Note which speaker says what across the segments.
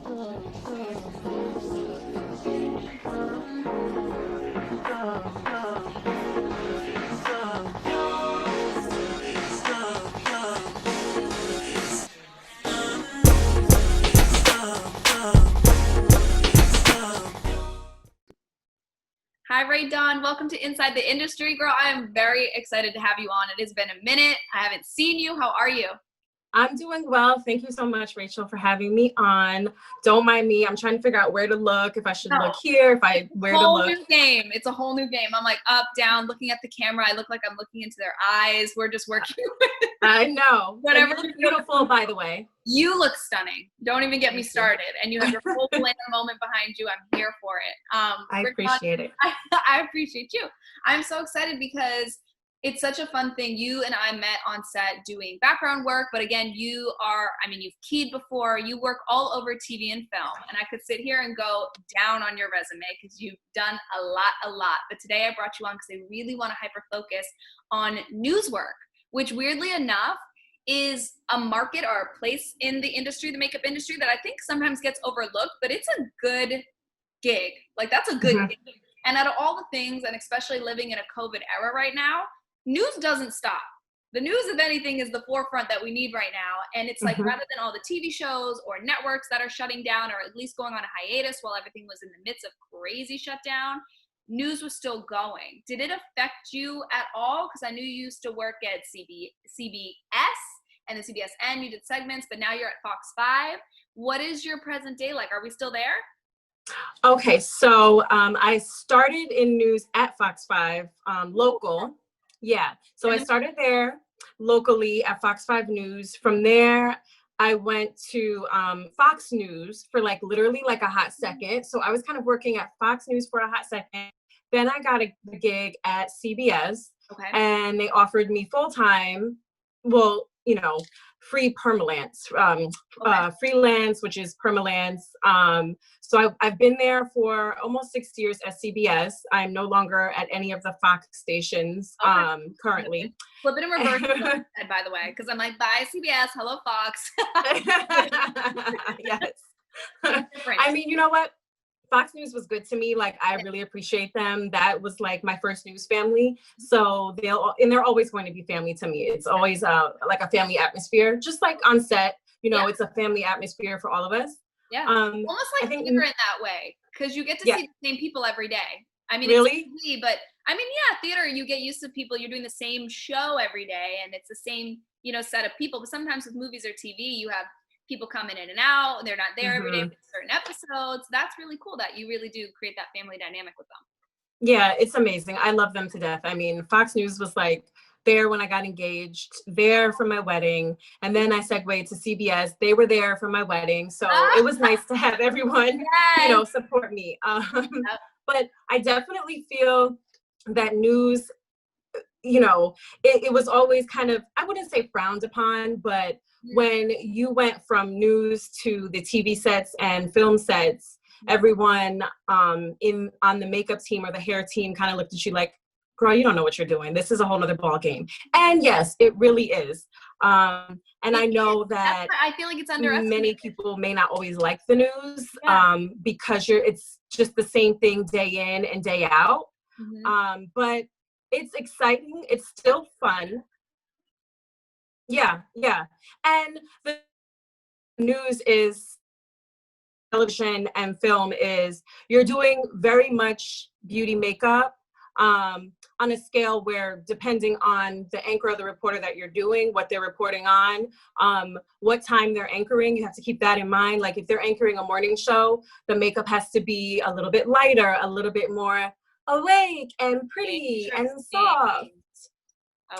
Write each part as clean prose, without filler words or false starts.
Speaker 1: Hi, Raedawn. Welcome to Inside the Industry. Girl, I am very excited to have you on. It has been a minute. I haven't seen you. How are you?
Speaker 2: I'm doing well. Thank you so much, Rachel, for having me on. Don't mind me. I'm trying to figure out where to look, if I should look here, where to look.
Speaker 1: New game. It's a whole new game. I'm like up, down, looking at the camera. I look like I'm looking into their eyes. We're just working.
Speaker 2: I know.
Speaker 1: Whatever.
Speaker 2: You look beautiful, by the way.
Speaker 1: You look stunning. Don't even get me started. And you have your whole glamour moment behind you. I'm here for it.
Speaker 2: I appreciate it.
Speaker 1: I appreciate you. I'm so excited because it's such a fun thing. You and I met on set doing background work, but again, you've keyed before, you work all over TV and film, and I could sit here and go down on your resume because you've done a lot. But today I brought you on because I really want to hyper-focus on news work, which weirdly enough is a market or a place in the industry, the makeup industry, that I think sometimes gets overlooked, but it's a good gig. Like, that's a good gig. And out of all the things, and especially living in a COVID era right now, news doesn't stop. The news, if anything, is the forefront that we need right now. And it's like, rather than all the TV shows or networks that are shutting down or at least going on a hiatus while everything was in the midst of crazy shutdown, news was still going. Did it affect you at all? Because I knew you used to work at CBS and the CBSN. You did segments, but now you're at Fox 5. What is your present day like? Are we still there?
Speaker 2: Okay, so I started in news at Fox 5, local. Yeah, so I started there locally at Fox 5 News. From there, I went to Fox News for literally a hot second. So I was kind of working at Fox News for a hot second. Then I got a gig at CBS, and they offered me full-time, free permalance, freelance, which is permalance. So I've been there for almost 6 years at CBS. I'm no longer at any of the Fox stations currently.
Speaker 1: Flip it in reverse, by the way, because I'm like, bye CBS, hello Fox.
Speaker 2: Yes. I mean, you know what? Fox News was good to me. I really appreciate them. That was my first news family. So they're always going to be family to me. It's always a family atmosphere, just like on set, it's a family atmosphere for all of us.
Speaker 1: Yeah. Almost like theater in that way, because you get to see the same people every day. I mean,
Speaker 2: really?
Speaker 1: It's TV, but I mean, theater, you get used to people, you're doing the same show every day and it's the same, set of people. But sometimes with movies or TV, you have people coming in and out, they're not there every day for certain episodes. That's really cool that you really do create that family dynamic with them.
Speaker 2: Yeah, it's amazing. I love them to death. I mean, Fox News was there when I got engaged, there for my wedding, and then I segued to CBS. They were there for my wedding, so it was nice to have everyone, support me. But I definitely feel that news, it was always kind of, I wouldn't say frowned upon, but when you went from news to the TV sets and film sets, everyone on the makeup team or the hair team kind of looked at you like, girl, you don't know what you're doing. This is a whole nother ball game. And yes, it really is. And I know that
Speaker 1: I feel like it's underestimated.
Speaker 2: Many people may not always like the news because it's just the same thing day in and day out. But it's exciting. It's still fun. Yeah. And the news is, television and film is, you're doing very much beauty makeup on a scale where, depending on the anchor or the reporter that you're doing, what they're reporting on, what time they're anchoring, you have to keep that in mind. If they're anchoring a morning show, the makeup has to be a little bit lighter, a little bit more awake and pretty and soft.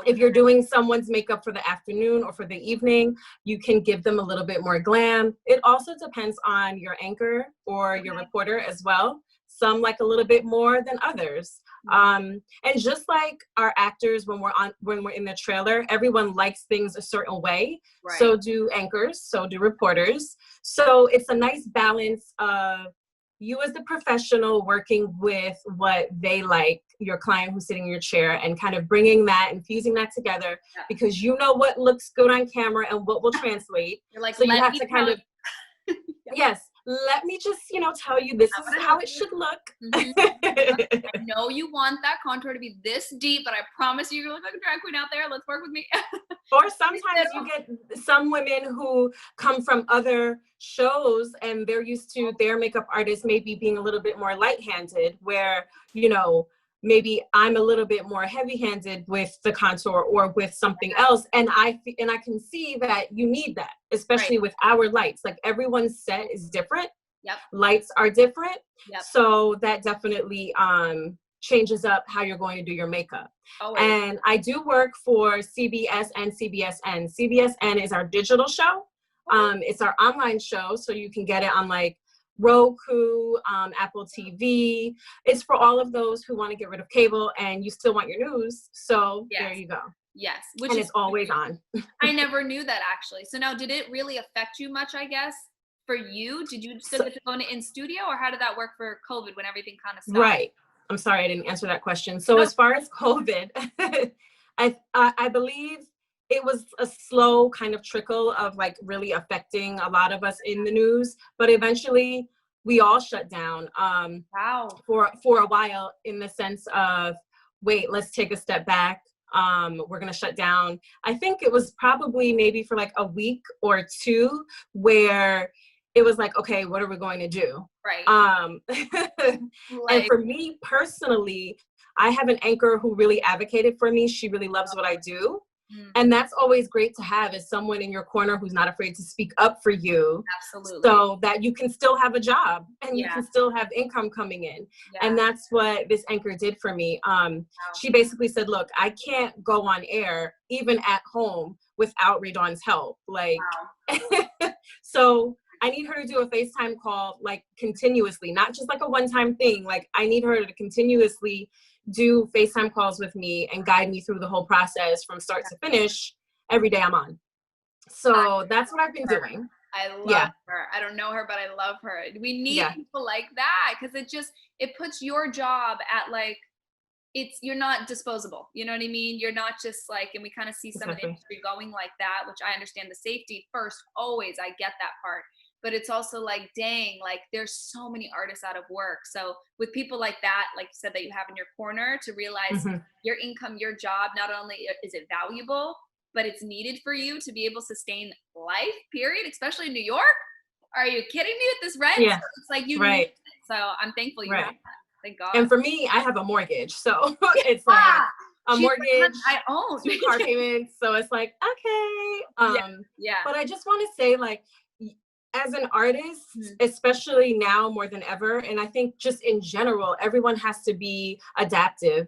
Speaker 2: If you're doing someone's makeup for the afternoon or for the evening, you can give them a little bit more glam. It also depends on your anchor or your reporter as well. Some like a little bit more than others. And just like our actors, when we're in the trailer, everyone likes things a certain way. Right. So do anchors, so do reporters. So it's a nice balance of you as the professional working with what they like, your client who's sitting in your chair, and kind of bringing that and fusing that together, because you know what looks good on camera and what will translate.
Speaker 1: You're like,
Speaker 2: so you have to kind of, yes, let me just, tell you this is how it should look.
Speaker 1: I know you want that contour to be this deep, but I promise you look like a drag queen out there. Let's work with me.
Speaker 2: Or sometimes you get some women who come from other shows and they're used to their makeup artist maybe being a little bit more light-handed, where, maybe I'm a little bit more heavy-handed with the contour or with something else. And I can see that you need that, especially with our lights. Like, everyone's set is different.
Speaker 1: Yep.
Speaker 2: Lights are different.
Speaker 1: Yep.
Speaker 2: So that definitely changes up how you're going to do your makeup. Always. And I do work for CBS and CBSN. CBSN is our digital show. It's our online show, so you can get it on like Roku, Apple TV. It's for all of those who want to get rid of cable and you still want your news. So there you go.
Speaker 1: Yes.
Speaker 2: And it's always on.
Speaker 1: I never knew that, actually. So now, did it really affect you much, I guess, for you? Did you still get to go in studio, or how did that work for COVID when everything kind of stopped?
Speaker 2: Right. I'm sorry, I didn't answer that question. So as far as COVID, I believe it was a slow kind of trickle of like really affecting a lot of us in the news, but eventually we all shut down for a while, in the sense of, wait, let's take a step back. We're going to shut down. I think it was probably maybe for like a week or two where it was like, okay, what are we going to do?
Speaker 1: Right.
Speaker 2: And for me personally, I have an anchor who really advocated for me. She really loves what I do. And that's always great to have, is someone in your corner who's not afraid to speak up for you.
Speaker 1: Absolutely.
Speaker 2: So that you can still have a job and you can still have income coming in. And that's what this anchor did for me. She basically said, look, I can't go on air even at home without Raedawn's help. Like, so I need her to do a FaceTime call, like, continuously, not just like a one-time thing. Like, I need her to continuously do FaceTime calls with me and guide me through the whole process from start to finish every day I'm on. So that's what I've been doing.
Speaker 1: I love her. I don't know her, but I love her. We need people like that, because it puts your job at like, you're not disposable. You know what I mean? You're not just like, and we kind of see some of the industry going like that, which I understand the safety first, always. I get that part. But it's also like, dang, like there's so many artists out of work. So with people like that, like you said, that you have in your corner, to realize your income, your job, not only is it valuable, but it's needed for you to be able to sustain life, period, especially in New York. Are you kidding me with this rent?
Speaker 2: Yeah.
Speaker 1: So it's like you need it. So I'm thankful you have that. Thank God.
Speaker 2: And for me, I have a mortgage. So it's like a mortgage,
Speaker 1: I own
Speaker 2: 2 car payments. So it's like, okay. But I just want to say, like, as an artist, especially now more than ever, and I think just in general, everyone has to be adaptive.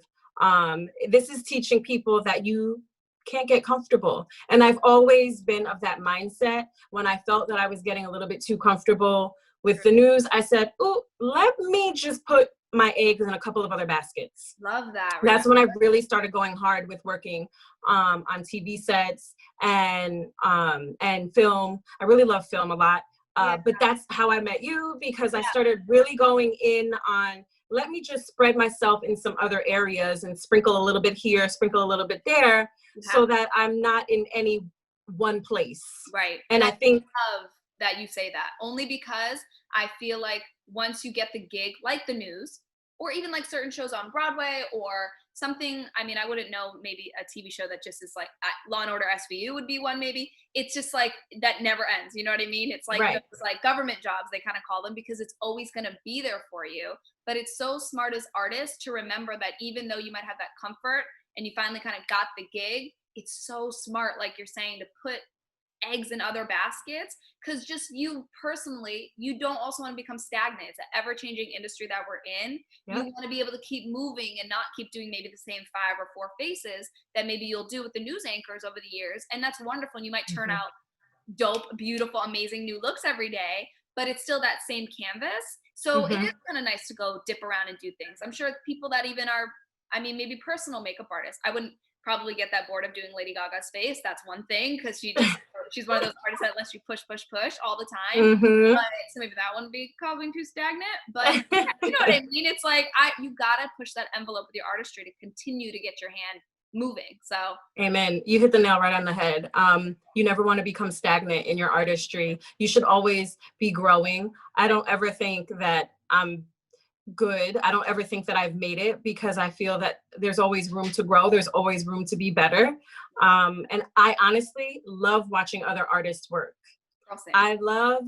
Speaker 2: This is teaching people that you can't get comfortable. And I've always been of that mindset. When I felt that I was getting a little bit too comfortable with the news, I said, oh, let me just put my eggs in a couple of other baskets.
Speaker 1: Love that.
Speaker 2: That's when I really started going hard with working on TV sets and film. I really love film a lot. But that's how I met you, because I started really going in on, let me just spread myself in some other areas and sprinkle a little bit here, sprinkle a little bit there, so that I'm not in any one place.
Speaker 1: Right.
Speaker 2: And I think
Speaker 1: that you say that, only because I feel like once you get the gig, like the news, or even like certain shows on Broadway or something, I mean, I wouldn't know, maybe a TV show that just is like Law and Order SVU would be one, maybe. It's just like, that never ends. You know what I mean? It's like, it's like government jobs, they kind of call them, because it's always going to be there for you. But it's so smart as artists to remember that even though you might have that comfort and you finally kind of got the gig, it's so smart, like you're saying, to put eggs in other baskets, because just you personally, you don't also want to become stagnant. It's an ever-changing industry that we're in. You want to be able to keep moving and not keep doing maybe the same 5 or 4 faces that maybe you'll do with the news anchors over the years. And that's wonderful. And you might turn out dope, beautiful, amazing new looks every day, but it's still that same canvas. So it is kind of nice to go dip around and do things. I'm sure people that even are, I mean, maybe personal makeup artists, I wouldn't probably get that bored of doing Lady Gaga's face. That's one thing, because she's one of those artists that lets you push all the time. But, so maybe that wouldn't be causing too stagnant. But you know what I mean? It's like, you gotta push that envelope with your artistry to continue to get your hand moving. So
Speaker 2: amen. You hit the nail right on the head. You never want to become stagnant in your artistry. You should always be growing. I don't ever think that I'm good. I don't ever think that I've made it, because I feel that there's always room to grow. There's always room to be better. And I honestly love watching other artists work. I love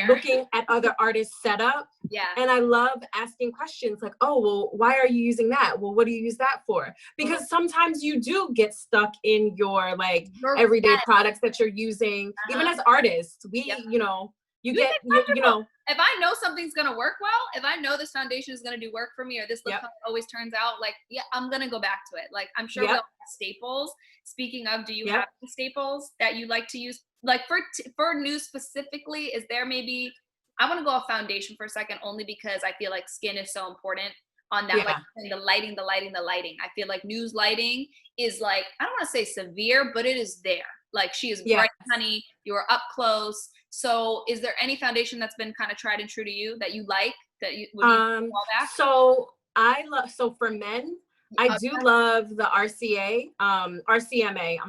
Speaker 2: looking at other artists' setup.
Speaker 1: Yeah.
Speaker 2: And I love asking questions like, oh, well, why are you using that? Well, what do you use that for? Because sometimes you do get stuck in your like everyday products that you're using. Even as artists, we, you know, you know,
Speaker 1: if I know something's going to work well, if I know this foundation is going to do work for me, or this look always turns out, like, yeah, I'm going to go back to it. Like, I'm sure we all have staples. Speaking of, do you have any staples that you like to use? Like for news specifically, is there maybe, I want to go off foundation for a second, only because I feel like skin is so important on that, like the lighting. I feel like news lighting is like, I don't want to say severe, but it is there. Like, she is bright, honey, you are up close. So is there any foundation that's been kind of tried and true to you that you like, that you would fall back?
Speaker 2: So I love, so for men, I do love the RCMA. RCMA.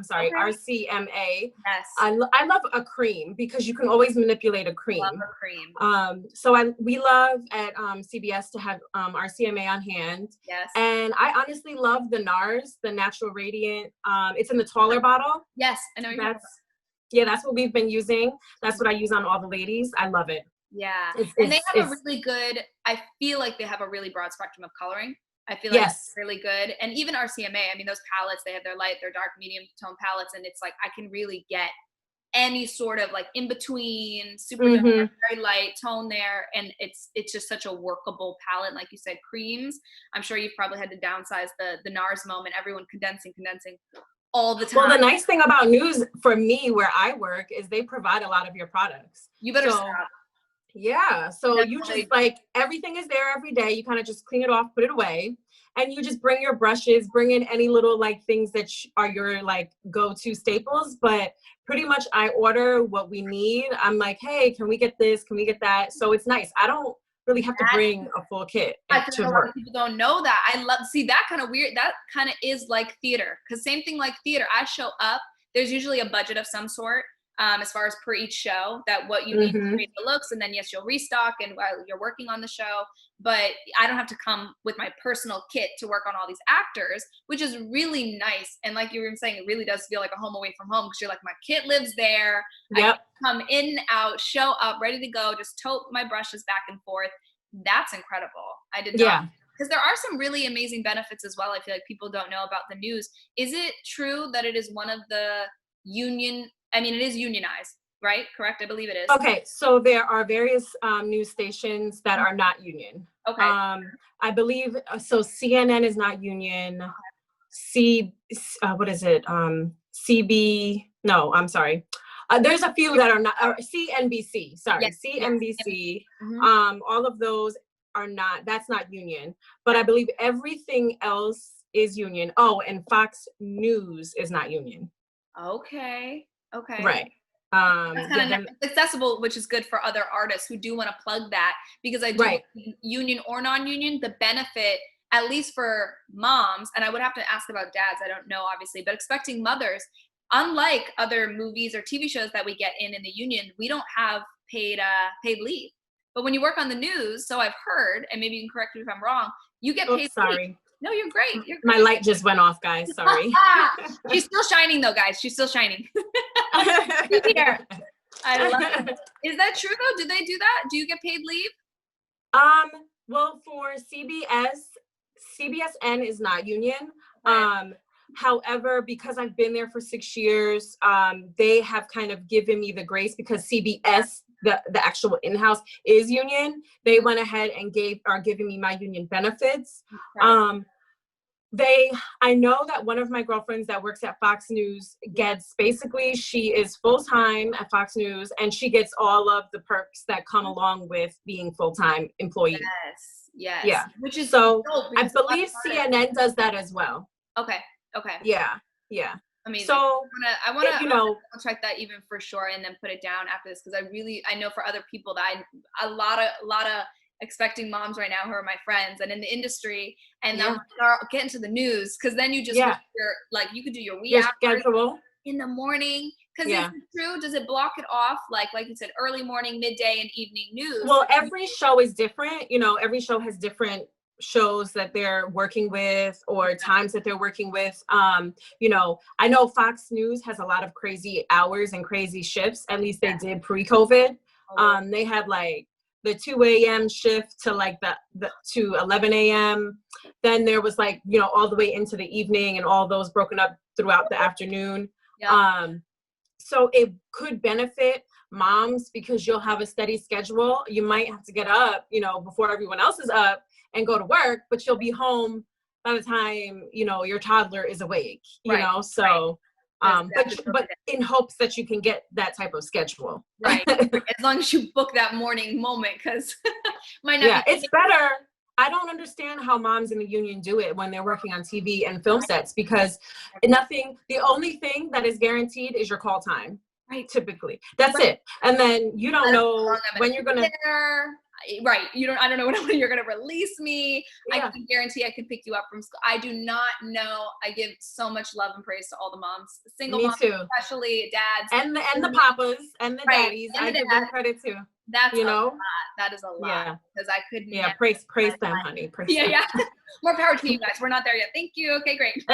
Speaker 1: Yes.
Speaker 2: I love a cream, because you can always manipulate a cream.
Speaker 1: Love a cream.
Speaker 2: So we love at CBS to have RCMA on hand.
Speaker 1: Yes.
Speaker 2: And I honestly love the NARS, the Natural Radiant. It's in the taller bottle.
Speaker 1: Yes, I know you're
Speaker 2: that's what we've been using. That's what I use on all the ladies. I love it.
Speaker 1: Yeah. And they have a really good, I feel like they have a really broad spectrum of coloring. I feel like it's really good. And even RCMA, I mean, those palettes, they have their light, their dark, medium tone palettes. And it's like, I can really get any sort of like in between, super dark, very light tone there. And it's just such a workable palette. Like you said, creams. I'm sure you've probably had to downsize the NARS moment, everyone condensing all the time.
Speaker 2: Well, the nice thing about news for me, where I work, is they provide a lot of your products.
Speaker 1: You better stop.
Speaker 2: Yeah. So you just like, everything is there every day. You kind of just clean it off, put it away, and you just bring your brushes, bring in any little like things that are your like go-to staples. But pretty much I order what we need. I'm like, hey, can we get this? Can we get that? So it's nice. I don't really have to bring a full kit to work.
Speaker 1: A lot of people don't know that. I love, see, that kind of weird, that kind of is like theater. Because same thing like theater, I show up, there's usually a budget of some sort. As far as per each show, that what you need to create the looks, and then yes, you'll restock and while you're working on the show, but I don't have to come with my personal kit to work on all these actors, which is really nice. And like you were saying, it really does feel like a home away from home, because you're like, my kit lives there. I can come in, out, show up, ready to go, just tote my brushes back and forth. That's incredible. I did not. Because there are some really amazing benefits as well. I feel like people don't know about the news. Is it true that it is one of the it is unionized, right? Correct? I believe it is.
Speaker 2: Okay, so there are various news stations that are not union.
Speaker 1: Okay.
Speaker 2: I believe, so CNN is not union. What is it? There's a few that are not, CNBC, sorry,
Speaker 1: yes,
Speaker 2: CNBC. All of those are not, that's not union. But I believe everything else is union. Oh, and Fox News is not union.
Speaker 1: Okay.
Speaker 2: Right.
Speaker 1: That's kind of accessible, which is good for other artists who do want to plug that, because I do union or non-union, the benefit, at least for moms, and I would have to ask about dads, I don't know obviously, but expecting mothers, unlike other movies or TV shows that we get in the union, we don't have paid leave. But when you work on the news, so I've heard, and maybe you can correct me if I'm wrong, you get paid leave. No, you're great. You're great.
Speaker 2: My light just went off, guys. Sorry.
Speaker 1: She's still shining, though, guys. She's still shining. Here. I love it. Is that true, though? Do they do that? Do you get paid leave?
Speaker 2: Well, for CBSN is not union. However, because I've been there for 6 years, they have kind of given me the grace, because CBS, the actual in-house, is union. They went ahead and are giving me my union benefits. I know that one of my girlfriends that works at Fox News gets, basically, she is full-time at Fox News, and she gets all of the perks that come along with being full-time employee.
Speaker 1: Yes.
Speaker 2: Yeah.
Speaker 1: Which is
Speaker 2: so I believe CNN does that as well.
Speaker 1: Okay.
Speaker 2: Yeah.
Speaker 1: Amazing.
Speaker 2: So
Speaker 1: I want to I'll check that even for sure, and then put it down after this, because I know for other people that a lot of expecting moms right now who are my friends and in the industry, and
Speaker 2: Yeah.
Speaker 1: I'm like, get into the news, because then you just
Speaker 2: Yeah.
Speaker 1: like you could do your wee
Speaker 2: Your
Speaker 1: hours
Speaker 2: schedule.
Speaker 1: in the morning. Because is
Speaker 2: Yeah.
Speaker 1: it true? Does it block it off? Like you said, early morning, midday, and evening news.
Speaker 2: Well, every show is different. You know, every show has different shows that they're working with or times that they're working with. You know, I know Fox News has a lot of crazy hours and crazy shifts. At least they did pre-COVID. They had like the 2 a.m. shift to like the to 11 a.m. Then there was like, you know, all the way into the evening, and all those broken up throughout the afternoon. So it could benefit moms because you'll have a steady schedule. You might have to get up, you know, before everyone else is up and go to work, but you'll be home by the time, you know, your toddler is awake, you know? So, but in hopes that you can get that type of schedule.
Speaker 1: Right. As long as you book that morning moment, because might not be.
Speaker 2: It's better. I don't understand how moms in the union do it when they're working on TV and film sets, because the only thing that is guaranteed is your call time. Right. Typically. That's it. And then you don't know when you're going to.
Speaker 1: Right. I don't know when you're going to release me. I can guarantee I can pick you up from school. I do not know. I give so much love and praise to all the moms, single moms, especially dads.
Speaker 2: And the papas and the daddies. I give them credit too.
Speaker 1: That's
Speaker 2: a
Speaker 1: lot. That is a lot. Because I couldn't.
Speaker 2: Yeah. Praise them, honey. Praise them.
Speaker 1: More power to you guys. We're not there yet. Thank you. Okay, great.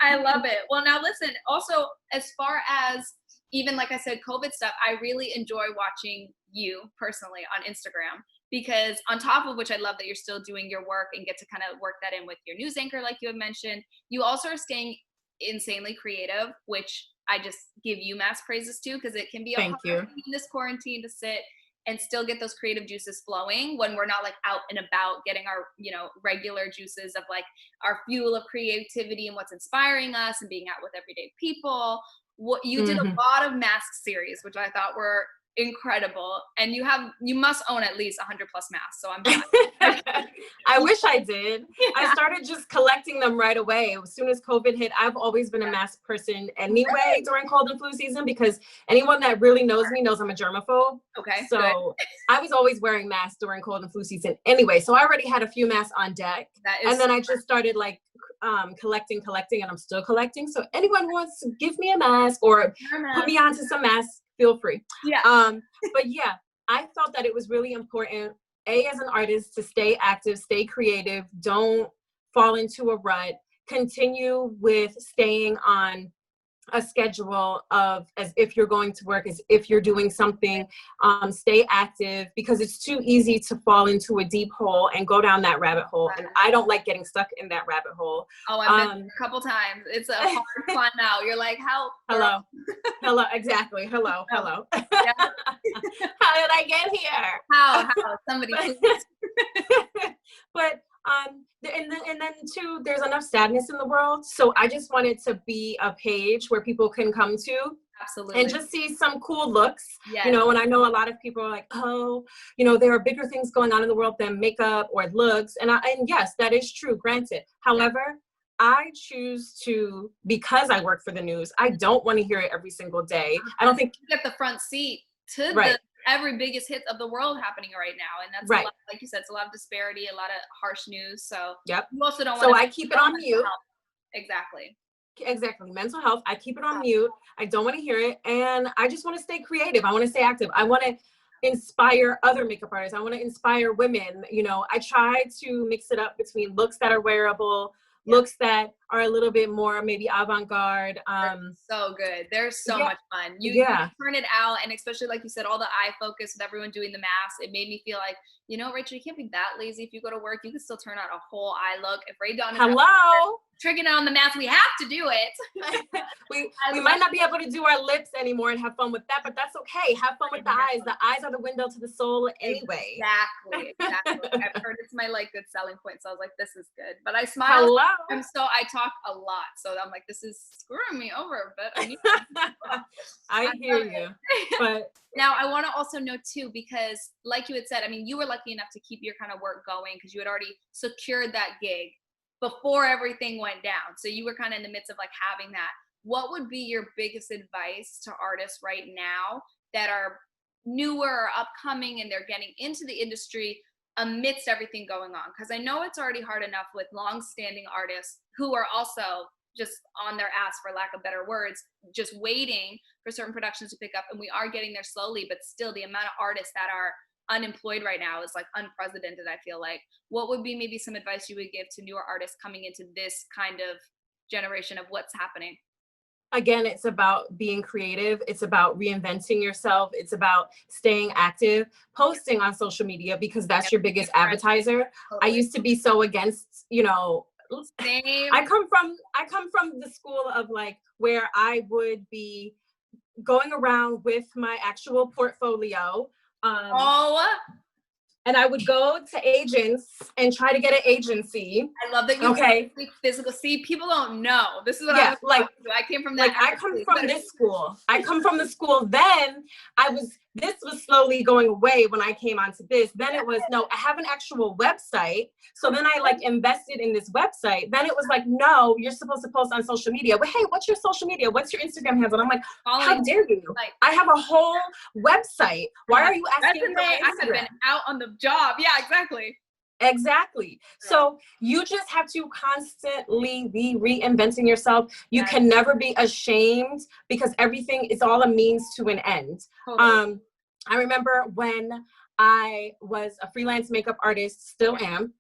Speaker 1: I love it. Well, now listen, also, as far as even, like I said, COVID stuff, I really enjoy watching you personally on Instagram, because on top of which, I love that you're still doing your work and get to kind of work that in with your news anchor, like you had mentioned. You also are staying insanely creative, which I just give you mass praises to, because it can be hard in this quarantine to sit and still get those creative juices flowing when we're not like out and about getting our, you know, regular juices of like our fuel of creativity and what's inspiring us and being out with everyday people. What you did a lot of mask series, which I thought were incredible, and you must own at least 100 plus masks, so I'm glad.
Speaker 2: I wish I did. I started just collecting them right away as soon as COVID hit. I've always been a mask person anyway during cold and flu season, because anyone that really knows me knows I'm a germaphobe. So I was always wearing masks during cold and flu season anyway, so I already had a few masks on deck. And then I just started like collecting, and I'm still collecting. So anyone who wants to give me a mask or put me onto some masks, feel free. But yeah, I felt that it was really important, as an artist, to stay active, stay creative, don't fall into a rut, continue with staying on a schedule of as if you're going to work, as if you're doing something, stay active, because it's too easy to fall into a deep hole and go down that rabbit hole. And I don't like getting stuck in that rabbit hole.
Speaker 1: I've been a couple times. It's a hard climb out. You're like, help.
Speaker 2: Hello, exactly. Hello. How did I get here?
Speaker 1: How? Somebody.
Speaker 2: But and then too, there's enough sadness in the world. So I just wanted to be a page where people can come to. Absolutely. And just see some cool looks. You know, and I know a lot of people are like, oh, you know, there are bigger things going on in the world than makeup or looks. And yes, that is true, granted. However, I choose to, because I work for the news, I don't want to hear it every single day. I don't think
Speaker 1: you get the front seat to the every biggest hits of the world happening right now. And that's a lot, like you said, it's a lot of disparity, a lot of harsh news. So you also don't want
Speaker 2: so I keep it on mute.
Speaker 1: Exactly.
Speaker 2: Mental health. I keep it on mute. I don't want to hear it. And I just want to stay creative. I want to stay active. I want to inspire other makeup artists. I want to inspire women. You know, I try to mix it up between looks that are wearable, looks that are a little bit more maybe avant-garde.
Speaker 1: So good. They're so much fun. You turn it out, and especially like you said, all the eye focus with everyone doing the masks, it made me feel like, you know, Rachel, you can't be that lazy. If you go to work, you can still turn out a whole eye look. If Raedawn is tricking on the mask, we have to do it.
Speaker 2: we might not be able to do our lips anymore and have fun with that, but that's okay. Have fun with the eyes. The eyes are the window to the soul anyway.
Speaker 1: Exactly. I've heard it's my like good selling point, so I was like, this is good. But I smile. I talk a lot, so I'm like, this is screwing me over, but I need
Speaker 2: I hear you. But
Speaker 1: now I want to also know too, because like you had said, I mean, you were lucky enough to keep your kind of work going because you had already secured that gig before everything went down. So you were kind of in the midst of like having that. What would be your biggest advice to artists right now that are newer or upcoming and they're getting into the industry amidst everything going on? Because I know it's already hard enough with long-standing artists who are also just on their ass, for lack of better words, just waiting for certain productions to pick up, and we are getting there slowly, but still the amount of artists that are unemployed right now is like unprecedented, I feel like. What would be maybe some advice you would give to newer artists coming into this kind of generation of what's happening?
Speaker 2: Again, it's about being creative. It's about reinventing yourself. It's about staying active, posting on social media, because that's your biggest advertiser. Totally. I used to be so against, you know,
Speaker 1: same.
Speaker 2: I come from the school of like where I would be going around with my actual portfolio. And I would go to agents and try to get an agency.
Speaker 1: I love that you speak physical. See, people don't know. This is what I came from that.
Speaker 2: Like I come from this school. I come from the school. Then this was slowly going away when I came onto this. Then it was, no, I have an actual website. So then I like invested in this website. Then it was like, no, you're supposed to post on social media. But hey, what's your social media? What's your Instagram handle? I'm like, how dare you? Like, I have a whole website. Why are you asking me for my Instagram?
Speaker 1: I have been out on the job. Yeah, exactly.
Speaker 2: Exactly. So you just have to constantly be reinventing yourself. You can never be ashamed, because everything is all a means to an end. Totally. I remember when I was a freelance makeup artist, still am,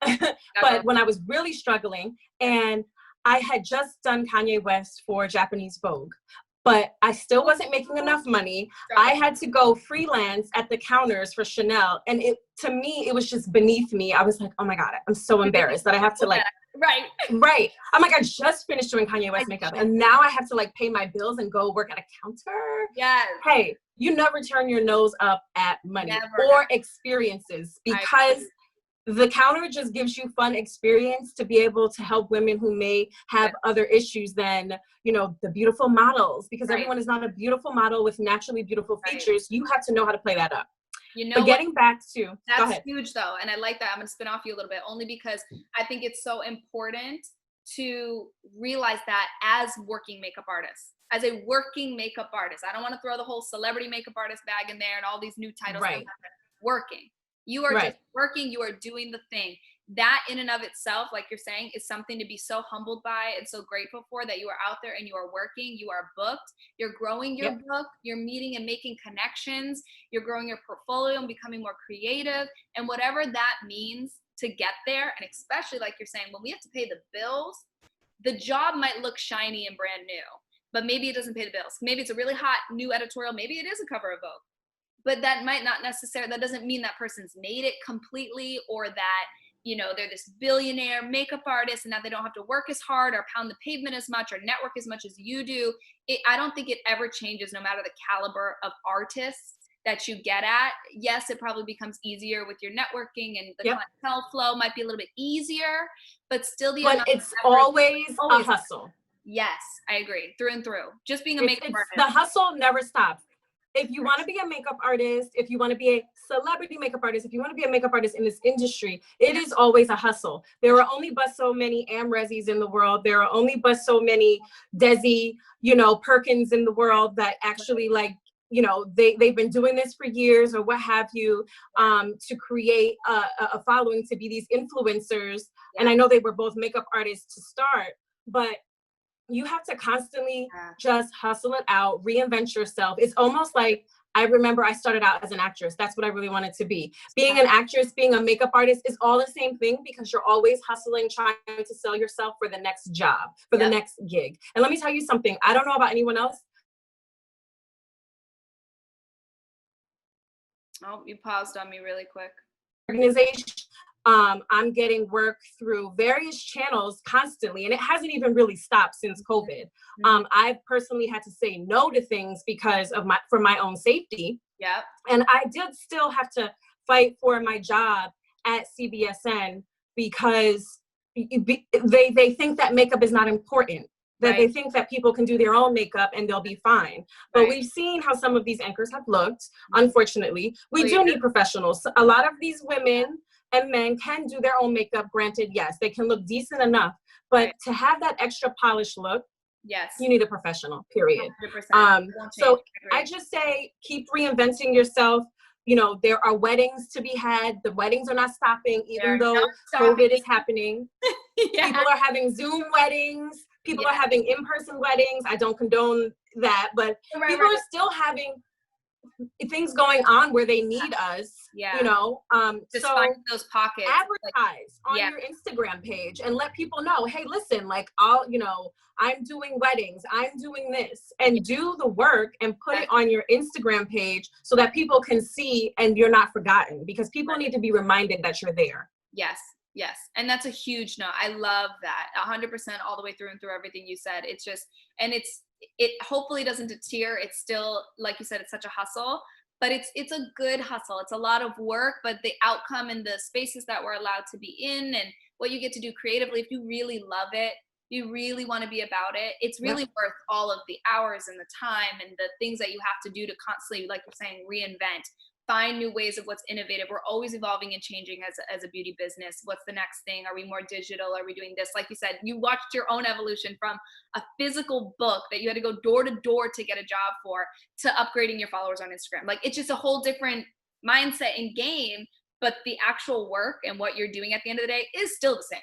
Speaker 2: but when I was really struggling, and I had just done Kanye West for Japanese Vogue, but I still wasn't making enough money. I had to go freelance at the counters for Chanel. And to me, it was just beneath me. I was like, oh my God, I'm so embarrassed that I have to like, right. I'm like, I just finished doing Kanye West makeup and now I have to like pay my bills and go work at a counter.
Speaker 1: Yes.
Speaker 2: Hey, you never turn your nose up at money or experiences, because the counter just gives you fun experience to be able to help women who may have other issues than, you know, the beautiful models, because everyone is not a beautiful model with naturally beautiful features. You have to know how to play that up.
Speaker 1: You know,
Speaker 2: but getting back to,
Speaker 1: that's huge though. And I like that. I'm going to spin off you a little bit, only because I think it's so important to realize that as working makeup artists, as a working makeup artist, I don't want to throw the whole celebrity makeup artist bag in there and all these new titles. Working. You are just working, you are doing the thing. That in and of itself, like you're saying, is something to be so humbled by and so grateful for, that you are out there and you are working, you are booked, you're growing your book, you're meeting and making connections, you're growing your portfolio and becoming more creative, and whatever that means to get there. And especially like you're saying, when we have to pay the bills, the job might look shiny and brand new, but maybe it doesn't pay the bills. Maybe it's a really hot new editorial, maybe it is a cover of Vogue. But that might not necessarily, that doesn't mean that person's made it completely, or that, you know, they're this billionaire makeup artist and that they don't have to work as hard or pound the pavement as much or network as much as you do. I don't think it ever changes, no matter the caliber of artists that you get at. Yes, it probably becomes easier with your networking, and the clientele flow might be a little bit easier, but still
Speaker 2: it's always a hustle.
Speaker 1: Yes, I agree. Through and through. Just being a makeup artist.
Speaker 2: The hustle never stops. If you want to be a makeup artist, if you want to be a celebrity makeup artist, if you want to be a makeup artist in this industry, it is always a hustle. There are only but so many Amrezies in the world. There are only but so many Desi, you know, Perkins in the world that actually, like, you know, they've been doing this for years or what have you, to create a following, to be these influencers. And I know they were both makeup artists to start, but you have to constantly just hustle it out, reinvent yourself. It's almost like, I remember I started out as an actress. That's what I really wanted to be. Being an actress, being a makeup artist is all the same thing, because you're always hustling, trying to sell yourself for the next job, for the next gig. And let me tell you something. I don't know about anyone else.
Speaker 1: Oh, you paused on me really quick.
Speaker 2: Organization. I'm getting work through various channels constantly, and it hasn't even really stopped since COVID. I've personally had to say no to things because of for my own safety. And I did still have to fight for my job at CBSN, because they think that makeup is not important. That they think that people can do their own makeup and they'll be fine. But we've seen how some of these anchors have looked, unfortunately. We do need professionals. A lot of these women and men can do their own makeup. Granted, yes, they can look decent enough. But to have that extra polished look,
Speaker 1: Yes.
Speaker 2: You need a professional, period.
Speaker 1: 100%.
Speaker 2: So I just say, keep reinventing yourself. You know, there are weddings to be had. The weddings are not stopping, even though COVID is happening. Yeah. People are having Zoom weddings. People are having in-person weddings. I don't condone that, but people are still having things going on where they need us, you know.
Speaker 1: Just
Speaker 2: so
Speaker 1: find those pockets.
Speaker 2: Advertise on your Instagram page and let people know, hey, listen, like, I'm doing weddings, I'm doing this, and do the work and put it on your Instagram page so that people can see and you're not forgotten, because people need to be reminded that you're there.
Speaker 1: Yes. Yes. And that's a huge no. I love that. 100% all the way through and through everything you said. It's just, and it hopefully doesn't deter. It's still, like you said, it's such a hustle, but it's a good hustle. It's a lot of work, but the outcome and the spaces that we're allowed to be in and what you get to do creatively, if you really love it, you really want to be about it, it's really worth all of the hours and the time and the things that you have to do to constantly, like you're saying, reinvent. Find new ways of what's innovative. We're always evolving and changing as a beauty business. What's the next thing? Are we more digital? Are we doing this? Like you said, you watched your own evolution from a physical book that you had to go door to door to get a job for, to upgrading your followers on Instagram. Like, it's just a whole different mindset and game, but the actual work and what you're doing at the end of the day is still the same.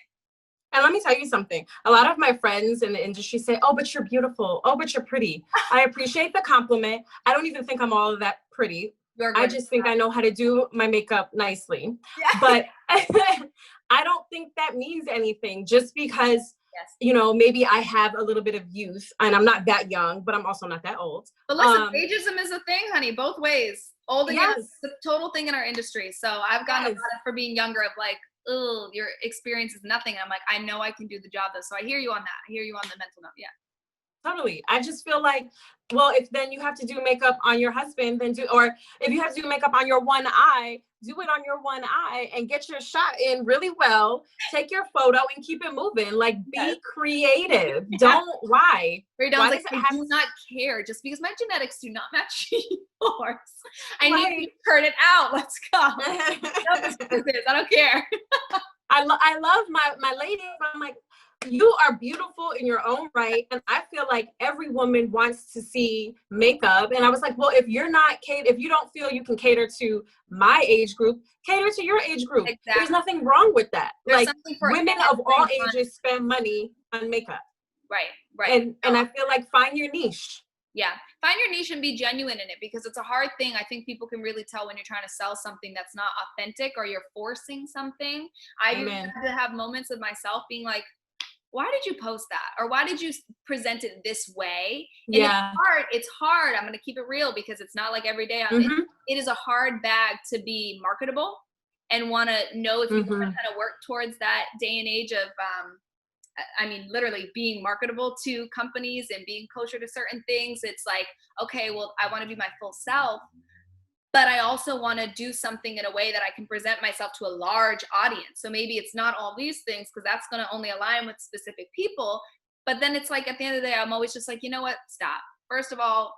Speaker 2: And let me tell you something. A lot of my friends in the industry say, oh, but you're beautiful. Oh, but you're pretty. I appreciate the compliment. I don't even think I'm all of that pretty. I just think I know how to do my makeup nicely. Yeah. But I don't think that means anything, just because, you know, maybe I have a little bit of youth, and I'm not that young, but I'm also not that old.
Speaker 1: But listen, ageism is a thing, honey, both ways. Old and young is the total thing in our industry. So I've gotten a lot for being younger of like, oh, your experience is nothing. And I'm like, I know I can do the job though. So I hear you on that. I hear you on the mental note. Yeah.
Speaker 2: Totally. I just feel like, well, if then you have to do makeup on your husband, then or if you have to do makeup on your one eye, do it on your one eye and get your shot in really well. Take your photo and keep it moving. Like, be creative. Don't lie.
Speaker 1: Raedawn's like, I do not care. Just because my genetics do not match yours, I need to turn it out. Let's go. I don't care.
Speaker 2: I love my lady. I'm like, you are beautiful in your own right. And I feel like every woman wants to see makeup. And I was like, well, if you don't feel you can cater to my age group, cater to your age group. Exactly. There's nothing wrong with that.
Speaker 1: There's
Speaker 2: like, women of all ages spend money on makeup.
Speaker 1: Right.
Speaker 2: And I feel like, find your niche.
Speaker 1: Yeah. Find your niche and be genuine in it, because it's a hard thing. I think people can really tell when you're trying to sell something that's not authentic, or you're forcing something. I used to have moments of myself being like, why did you post that? Or why did you present it this way? And it's hard. I'm going to keep it real, because it's not like every day. It is a hard bag to be marketable and want to know if you want to kind of work towards that day and age of, literally being marketable to companies and being kosher to certain things. It's like, okay, well, I want to be my full self, but I also want to do something in a way that I can present myself to a large audience. So maybe it's not all these things, because that's going to only align with specific people. But then it's like, at the end of the day, I'm always just like, you know what? Stop. First of all,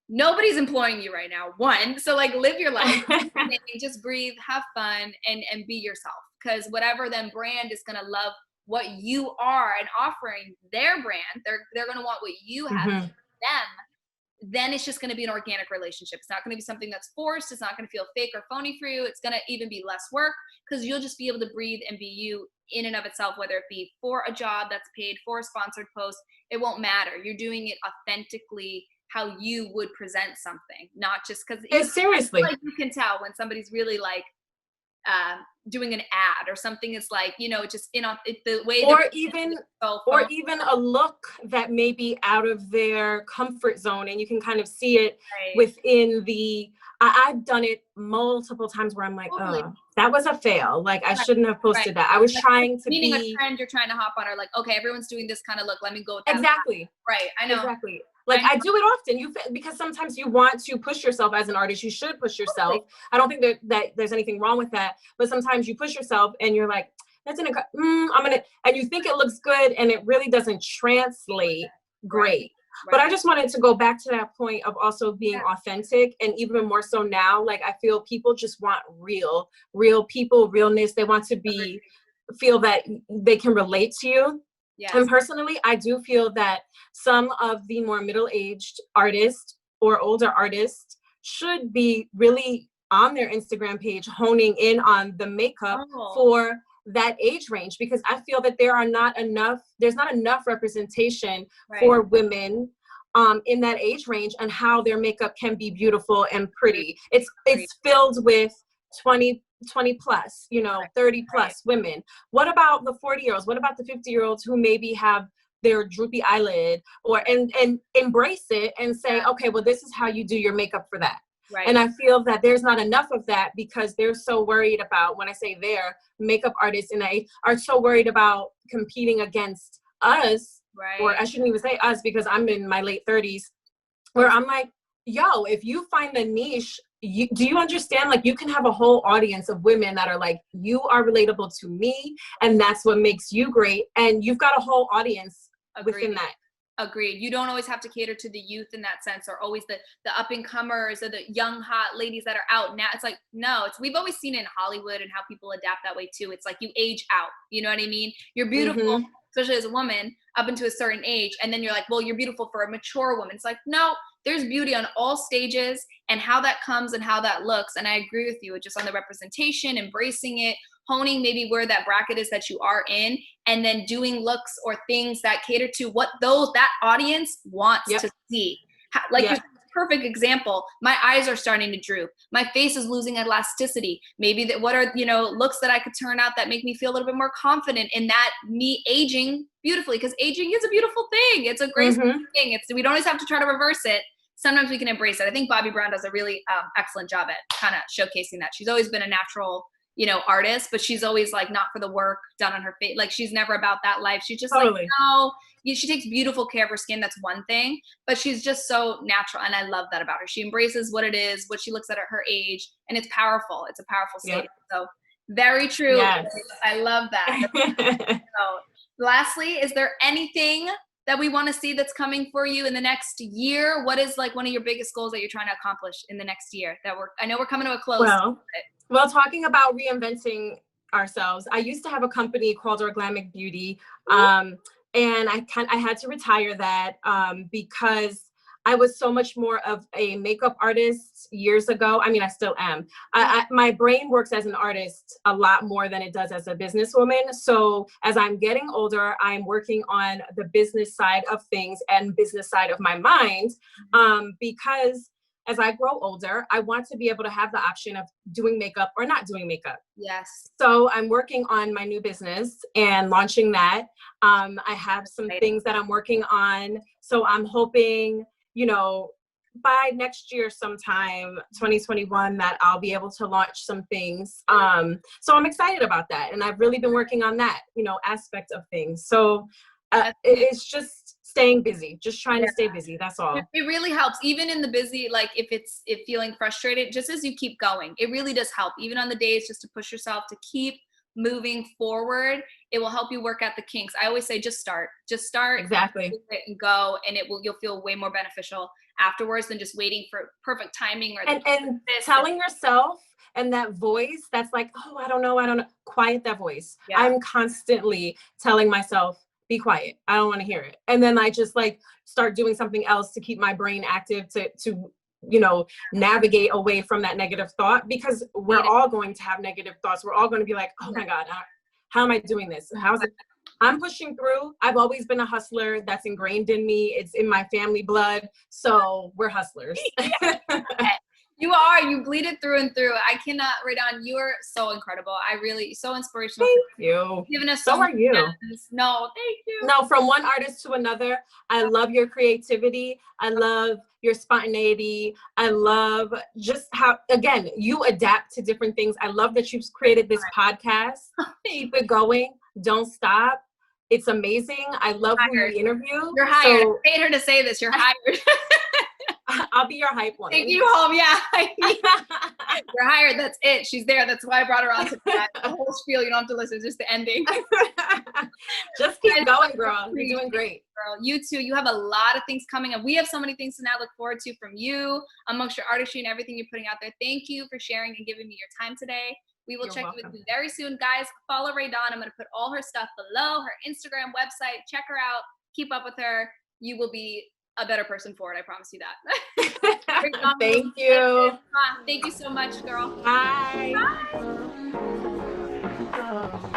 Speaker 1: nobody's employing you right now. One. So like, live your life, and just breathe, have fun, and be yourself. Because whatever then brand is going to love what you are and offering their brand, they're going to want what you have to them. Then it's just going to be an organic relationship. It's not going to be something that's forced. It's not going to feel fake or phony for you. It's going to even be less work, because you'll just be able to breathe and be you in and of itself, whether it be for a job that's paid, for a sponsored post. It won't matter. You're doing it authentically, how you would present something, not just because
Speaker 2: seriously,
Speaker 1: like, you can tell when somebody's really like doing an ad or something. It's like, you know, just the way,
Speaker 2: or even a look that may be out of their comfort zone, and you can kind of see it within the. I've done it multiple times where I'm like, oh, that was a fail. Like, I shouldn't have posted that. I was trying to
Speaker 1: meaning a trend you're trying to hop on, or like, okay, everyone's doing this kind of look, let me go with that.
Speaker 2: Exactly.
Speaker 1: Right. I know.
Speaker 2: Exactly. Like, I do it often. Because sometimes you want to push yourself as an artist. You should push yourself. I don't think that there's anything wrong with that. But sometimes you push yourself and you're like, and you think it looks good, and it really doesn't translate great. Right. But I just wanted to go back to that point of also being authentic, and even more so now, like, I feel people just want real people, realness. They want to feel that they can relate to you.
Speaker 1: Yes.
Speaker 2: And personally, I do feel that some of the more middle-aged artists or older artists should be really on their Instagram page honing in on the makeup for that age range, because I feel that there's not enough representation for women in that age range and how their makeup can be beautiful and pretty. It's filled with 20 plus, 30 plus women. What about the 40-year-olds? What about the 50-year-olds who maybe have their droopy eyelid and embrace it and say, okay, well, this is how you do your makeup for that. Right. And I feel that there's not enough of that because they're so worried about, when I say their makeup artists and they are so worried about competing against us, or I shouldn't even say us because I'm in my late 30s, where I'm like, yo, if you find a niche, do you understand? Like, you can have a whole audience of women that are like, you are relatable to me, and that's what makes you great. And you've got a whole audience within that.
Speaker 1: Agreed. You don't always have to cater to the youth in that sense, or always the up and comers or the young hot ladies that are out now. It's like, no, we've always seen it in Hollywood and how people adapt that way too. It's like you age out. You know what I mean? You're beautiful, especially as a woman, up into a certain age, and then you're like, well, you're beautiful for a mature woman. It's like, no, there's beauty on all stages and how that comes and how that looks. And I agree with you, just on the representation, embracing it, honing maybe where that bracket is that you are in, and then doing looks or things that cater to what that audience wants to see. Like perfect example, my eyes are starting to droop, my face is losing elasticity. Maybe what are looks that I could turn out that make me feel a little bit more confident in that me aging beautifully, because aging is a beautiful thing. It's a graceful thing. We don't always have to try to reverse it. Sometimes we can embrace it. I think Bobbi Brown does a really excellent job at kind of showcasing that. She's always been a natural artist, but she's always like not for the work done on her face. Like, she's never about that life. She's just like, no, she takes beautiful care of her skin. That's one thing, but she's just so natural. And I love that about her. She embraces what it is, what she looks at her age, and it's powerful. It's a powerful statement. So very true. Yes. I love that. So, lastly, is there anything that we want to see that's coming for you in the next year? What is like one of your biggest goals that you're trying to accomplish in the next year I know we're coming to a close.
Speaker 2: Well, talking about reinventing ourselves, I used to have a company called Organic Beauty, and I had to retire that because I was so much more of a makeup artist years ago. I mean, I still am. My brain works as an artist a lot more than it does as a businesswoman. So as I'm getting older, I'm working on the business side of things and business side of my mind, because as I grow older, I want to be able to have the option of doing makeup or not doing makeup. Yes. So I'm working on my new business and launching that. I have some things that I'm working on. So I'm hoping, by next year sometime, 2021, that I'll be able to launch some things. So I'm excited about that. And I've really been working on that, aspect of things. So it's just staying busy, just trying to stay busy. That's all.
Speaker 1: It really helps, even in the busy, like if feeling frustrated, just as you keep going, it really does help. Even on the days, just to push yourself to keep moving forward, it will help you work out the kinks. I always say, just start exactly and go, and you'll feel way more beneficial afterwards than just waiting for perfect timing and
Speaker 2: telling yourself. And that voice that's like, oh, I don't know, quiet that voice. I'm constantly telling myself, be quiet. I don't want to hear it. And then I just like start doing something else to keep my brain active to navigate away from that negative thought, because we're all going to have negative thoughts. We're all going to be like, oh my God, how am I doing this? How's it? I'm pushing through. I've always been a hustler. That's ingrained in me. It's in my family blood. So we're hustlers.
Speaker 1: You bleed it through and through. I cannot, Raedawn, you are so incredible. So inspirational.
Speaker 2: Thank you.
Speaker 1: Giving us
Speaker 2: so are you.
Speaker 1: No, thank you.
Speaker 2: No, from one artist to another. I love your creativity. I love your spontaneity. I love just how, again, you adapt to different things. I love that you've created this podcast. Keep it going. Don't stop. It's amazing. I love who you interview.
Speaker 1: You're hired. I hate her to say this. You're hired.
Speaker 2: I'll be your hype one.
Speaker 1: Take you home, yeah. You're hired. That's it. She's there. That's why I brought her on to that. The whole spiel. You don't have to listen. It's just the ending.
Speaker 2: Just keep going, girl. You're doing great.
Speaker 1: Girl, you too. You have a lot of things coming up. We have so many things to now look forward to from you, amongst your artistry and everything you're putting out there. Thank you for sharing and giving me your time today. We will
Speaker 2: You're
Speaker 1: check
Speaker 2: welcome.
Speaker 1: in with you very soon. Guys, follow Raedawn. I'm going to put all her stuff below, her Instagram, website. Check her out. Keep up with her. You will be a better person for it. I promise you that.
Speaker 2: Thank you.
Speaker 1: Thank you so much, girl.
Speaker 2: Bye.
Speaker 1: Bye.